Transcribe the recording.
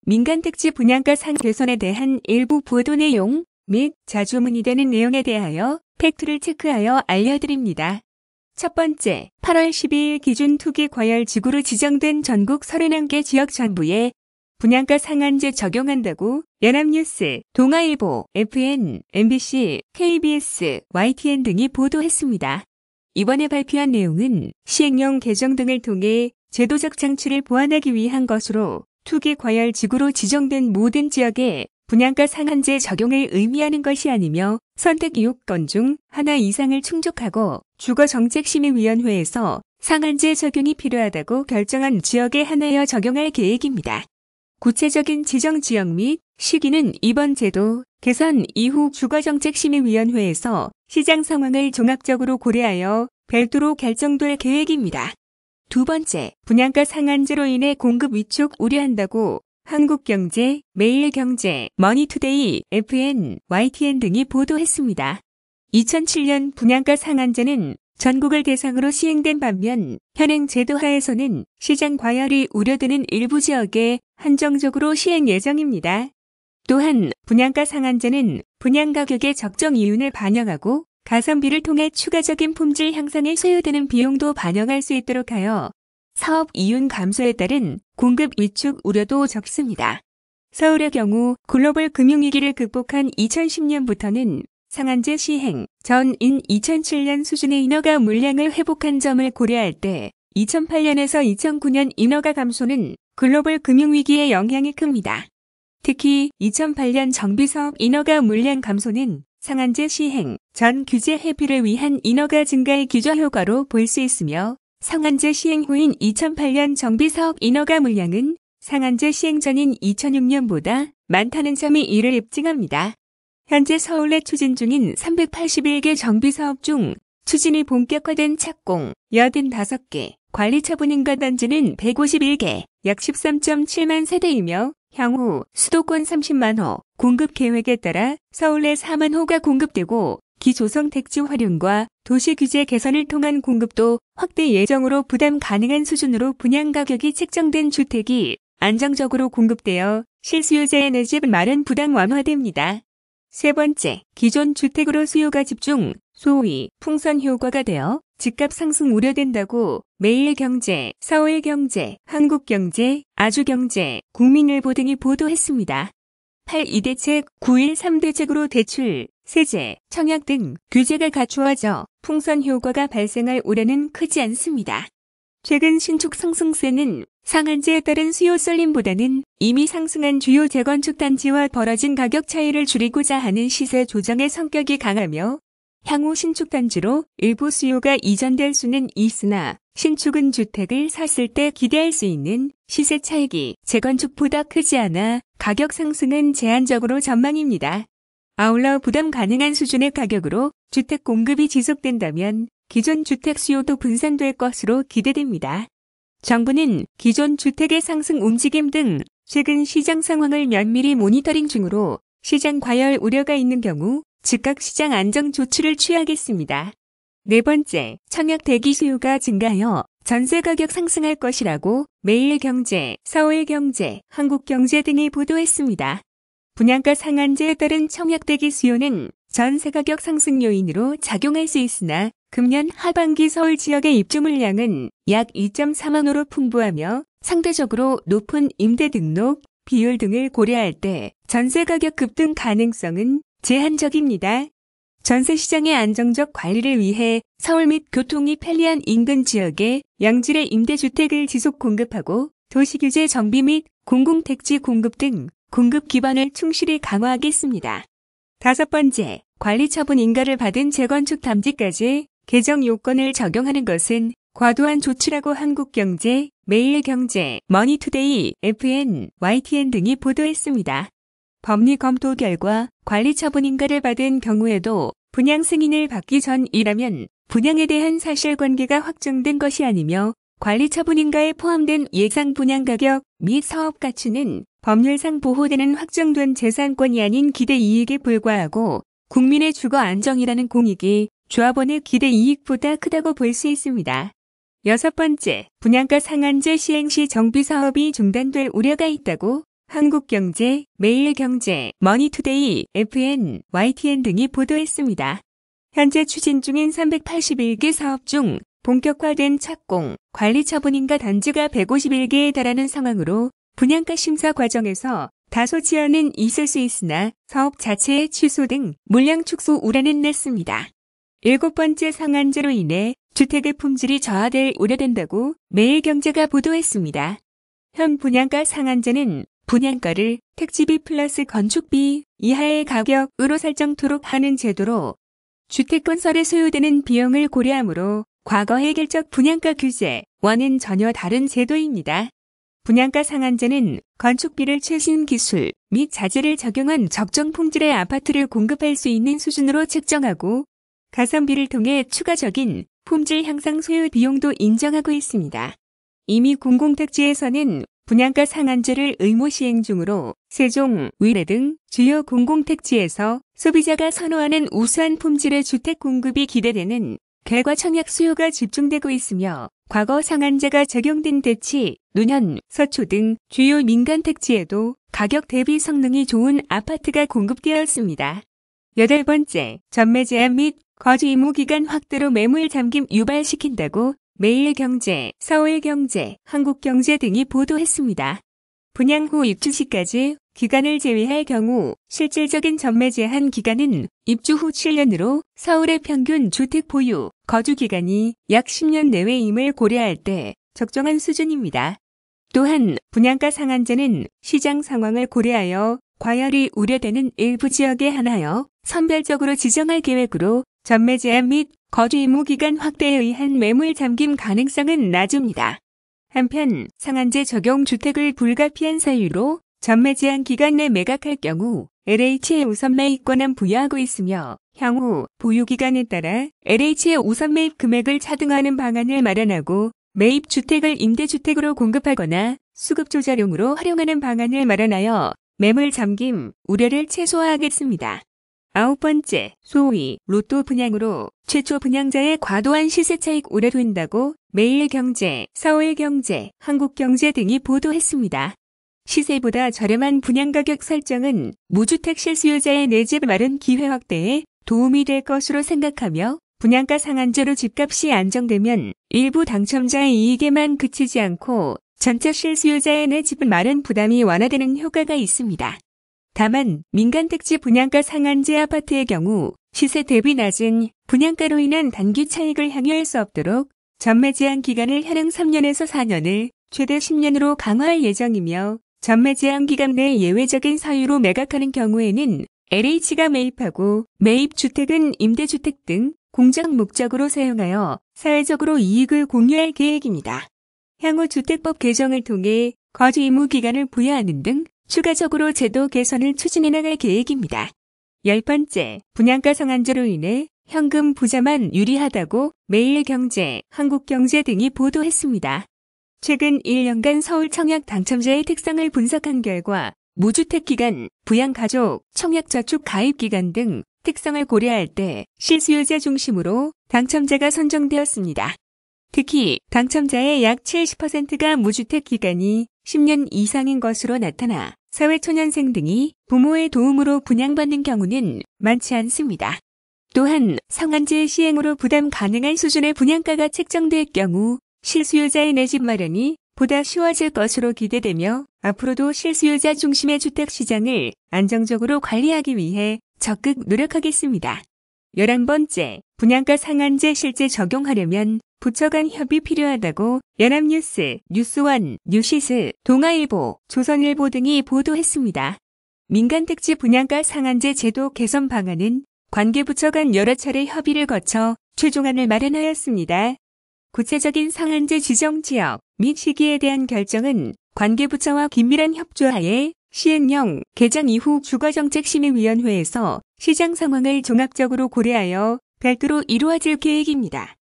민간택지 분양가 상 개선에 대한 일부 보도 내용 및 자주 문의되는 내용에 대하여 팩트를 체크하여 알려드립니다. 첫 번째, 8월 12일 기준 투기 과열 지구로 지정된 전국 31개 지역 전부에 분양가 상한제 적용한다고 연합뉴스, 동아일보, FN, MBC, KBS, YTN 등이 보도했습니다. 이번에 발표한 내용은 시행령 개정 등을 통해 제도적 장치를 보완하기 위한 것으로 투기 과열 지구로 지정된 모든 지역에 분양가 상한제 적용을 의미하는 것이 아니며 선택 요건 중 하나 이상을 충족하고 주거정책심의위원회에서 상한제 적용이 필요하다고 결정한 지역에 한하여 적용할 계획입니다. 구체적인 지정 지역 및 시기는 이번 제도 개선 이후 주거정책심의위원회에서 시장 상황을 종합적으로 고려하여 별도로 결정될 계획입니다. 두 번째, 분양가 상한제로 인해 공급 위축 우려한다고 한국경제, 매일경제, 머니투데이, FN, YTN 등이 보도했습니다. 2007년 분양가 상한제는 전국을 대상으로 시행된 반면 현행 제도 하에서는 시장 과열이 우려되는 일부 지역에 한정적으로 시행 예정입니다. 또한 분양가 상한제는 분양가격의 적정 이윤을 반영하고 가성비를 통해 추가적인 품질 향상에 소요되는 비용도 반영할 수 있도록 하여 사업 이윤 감소에 따른 공급 위축 우려도 적습니다. 서울의 경우 글로벌 금융위기를 극복한 2010년부터는 상한제 시행 전인 2007년 수준의 인허가 물량을 회복한 점을 고려할 때 2008년에서 2009년 인허가 감소는 글로벌 금융위기의 영향이 큽니다. 특히 2008년 정비사업 인허가 물량 감소는 상한제 시행 전 규제 회피를 위한 인허가 증가의 기저 효과로 볼 수 있으며 상한제 시행 후인 2008년 정비사업 인허가 물량은 상한제 시행 전인 2006년보다 많다는 점이 이를 입증합니다. 현재 서울 내 추진 중인 381개 정비사업 중 추진이 본격화된 착공 85개, 관리처분인가 단지는 151개, 약 13.7만 세대이며 향후 수도권 30만 호 공급 계획에 따라 서울 내 4만 호가 공급되고 기조성 택지 활용과 도시 규제 개선을 통한 공급도 확대 예정으로 부담 가능한 수준으로 분양 가격이 책정된 주택이 안정적으로 공급되어 실수요자의 내 집 마련 부담 완화됩니다. 세 번째, 기존 주택으로 수요가 집중, 소위 풍선 효과가 되어 집값 상승 우려된다고 매일경제, 서울경제, 한국경제, 아주경제, 국민일보 등이 보도했습니다. 8.2대책, 9.13대책으로 대출, 세제, 청약 등 규제가 갖추어져 풍선 효과가 발생할 우려는 크지 않습니다. 최근 신축 상승세는 상한제에 따른 수요 쏠림보다는 이미 상승한 주요 재건축 단지와 벌어진 가격 차이를 줄이고자 하는 시세 조정의 성격이 강하며 향후 신축 단지로 일부 수요가 이전될 수는 있으나 신축은 주택을 샀을 때 기대할 수 있는 시세 차익이 재건축보다 크지 않아 가격 상승은 제한적으로 전망입니다. 아울러 부담 가능한 수준의 가격으로 주택 공급이 지속된다면 기존 주택 수요도 분산될 것으로 기대됩니다. 정부는 기존 주택의 상승 움직임 등 최근 시장 상황을 면밀히 모니터링 중으로 시장 과열 우려가 있는 경우 즉각 시장 안정 조치를 취하겠습니다. 네 번째, 청약 대기 수요가 증가하여 전세 가격 상승할 것이라고 매일경제, 서울경제, 한국경제 등이 보도했습니다. 분양가 상한제에 따른 청약 대기 수요는 전세 가격 상승 요인으로 작용할 수 있으나 금년 하반기 서울 지역의 입주 물량은 약 2.4만 호로 풍부하며 상대적으로 높은 임대 등록, 비율 등을 고려할 때 전세 가격 급등 가능성은 제한적입니다. 전세 시장의 안정적 관리를 위해 서울 및 교통이 편리한 인근 지역에 양질의 임대주택을 지속 공급하고 도시규제 정비 및 공공택지 공급 등 공급 기반을 충실히 강화하겠습니다. 다섯 번째, 관리처분 인가를 받은 재건축 담지까지 개정 요건을 적용하는 것은 과도한 조치라고 한국경제, 매일경제, 머니투데이, FN, YTN 등이 보도했습니다. 법리 검토 결과 관리처분 인가를 받은 경우에도 분양 승인을 받기 전이라면 분양에 대한 사실관계가 확정된 것이 아니며 관리처분 인가에 포함된 예상 분양 가격 및 사업 가치는 법률상 보호되는 확정된 재산권이 아닌 기대 이익에 불과하고 국민의 주거 안정이라는 공익이 조합원의 기대 이익보다 크다고 볼 수 있습니다. 여섯 번째, 분양가 상한제 시행 시 정비 사업이 중단될 우려가 있다고 한국경제, 매일경제, 머니투데이, FN, YTN 등이 보도했습니다. 현재 추진 중인 381개 사업 중 본격화된 착공, 관리 처분인가 단지가 151개에 달하는 상황으로 분양가 심사 과정에서 다소 지연은 있을 수 있으나 사업 자체의 취소 등 물량 축소 우려는 났습니다. 7번째 상한제로 인해 주택의 품질이 저하될 우려된다고 매일경제가 보도했습니다. 현 분양가 상한제는 분양가를 택지비 플러스 건축비 이하의 가격으로 설정토록 하는 제도로 주택 건설에 소요되는 비용을 고려하므로 과거 해결적 분양가 규제와는 전혀 다른 제도입니다. 분양가 상한제는 건축비를 최신 기술 및 자재를 적용한 적정 품질의 아파트를 공급할 수 있는 수준으로 책정하고 가성비를 통해 추가적인 품질 향상 소요 비용도 인정하고 있습니다. 이미 공공택지에서는 분양가 상한제를 의무 시행 중으로 세종, 위례 등 주요 공공택지에서 소비자가 선호하는 우수한 품질의 주택 공급이 기대되는 결과 청약 수요가 집중되고 있으며 과거 상한제가 적용된 대치, 논현, 서초 등 주요 민간 택지에도 가격 대비 성능이 좋은 아파트가 공급되었습니다. 8번째, 전매 제한 및 거주 의무 기간 확대로 매물 잠김 유발시킨다고 매일경제, 서울경제, 한국경제 등이 보도했습니다. 분양 후 입주 시까지 기간을 제외할 경우 실질적인 전매 제한 기간은 입주 후 7년으로 서울의 평균 주택 보유, 거주 기간이 약 10년 내외임을 고려할 때 적정한 수준입니다. 또한 분양가 상한제는 시장 상황을 고려하여 과열이 우려되는 일부 지역에 한하여 선별적으로 지정할 계획으로 전매 제한 및 거주 의무 기간 확대에 의한 매물 잠김 가능성은 낮습니다. 한편 상한제 적용 주택을 불가피한 사유로 전매 제한 기간 내 매각할 경우 LH의 우선 매입 권한 부여하고 있으며 향후 보유 기간에 따라 LH의 우선 매입 금액을 차등하는 방안을 마련하고 매입 주택을 임대주택으로 공급하거나 수급 조달용으로 활용하는 방안을 마련하여 매물 잠김 우려를 최소화하겠습니다. 9번째, 소위 로또 분양으로 최초 분양자의 과도한 시세 차익 우려된다고 매일경제, 서울경제, 한국경제 등이 보도했습니다. 시세보다 저렴한 분양가격 설정은 무주택 실수요자의 내 집 마련 기회 확대에 도움이 될 것으로 생각하며 분양가 상한제로 집값이 안정되면 일부 당첨자의 이익에만 그치지 않고 전체 실수요자의 내 집 마련 부담이 완화되는 효과가 있습니다. 다만 민간택지 분양가 상한제 아파트의 경우 시세 대비 낮은 분양가로 인한 단기 차익을 향유할 수 없도록 전매 제한 기간을 현행 3년에서 4년을 최대 10년으로 강화할 예정이며 전매 제한 기간 내 예외적인 사유로 매각하는 경우에는 LH가 매입하고 매입 주택은 임대주택 등 공적 목적으로 사용하여 사회적으로 이익을 공유할 계획입니다. 향후 주택법 개정을 통해 거주 의무 기간을 부여하는 등 추가적으로 제도 개선을 추진해 나갈 계획입니다. 10번째, 분양가 상한제로 인해 현금 부자만 유리하다고 매일경제, 한국경제 등이 보도했습니다. 최근 1년간 서울 청약 당첨자의 특성을 분석한 결과 무주택 기간, 부양가족, 청약저축 가입 기간 등 특성을 고려할 때 실수요자 중심으로 당첨자가 선정되었습니다. 특히 당첨자의 약 70%가 무주택 기간이 10년 이상인 것으로 나타나 사회초년생 등이 부모의 도움으로 분양받는 경우는 많지 않습니다. 또한 상한제 시행으로 부담 가능한 수준의 분양가가 책정될 경우 실수요자의 내 집 마련이 보다 쉬워질 것으로 기대되며 앞으로도 실수요자 중심의 주택시장을 안정적으로 관리하기 위해 적극 노력하겠습니다. 11번째, 분양가 상한제 실제 적용하려면 부처 간 협의 필요하다고 연합뉴스, 뉴스원, 뉴시스, 동아일보, 조선일보 등이 보도했습니다. 민간택지 분양가 상한제 제도 개선 방안은 관계부처 간 여러 차례 협의를 거쳐 최종안을 마련하였습니다. 구체적인 상한제 지정 지역 및 시기에 대한 결정은 관계부처와 긴밀한 협조하에 시행령 개정 이후 주거정책심의위원회에서 시장 상황을 종합적으로 고려하여 별도로 이루어질 계획입니다.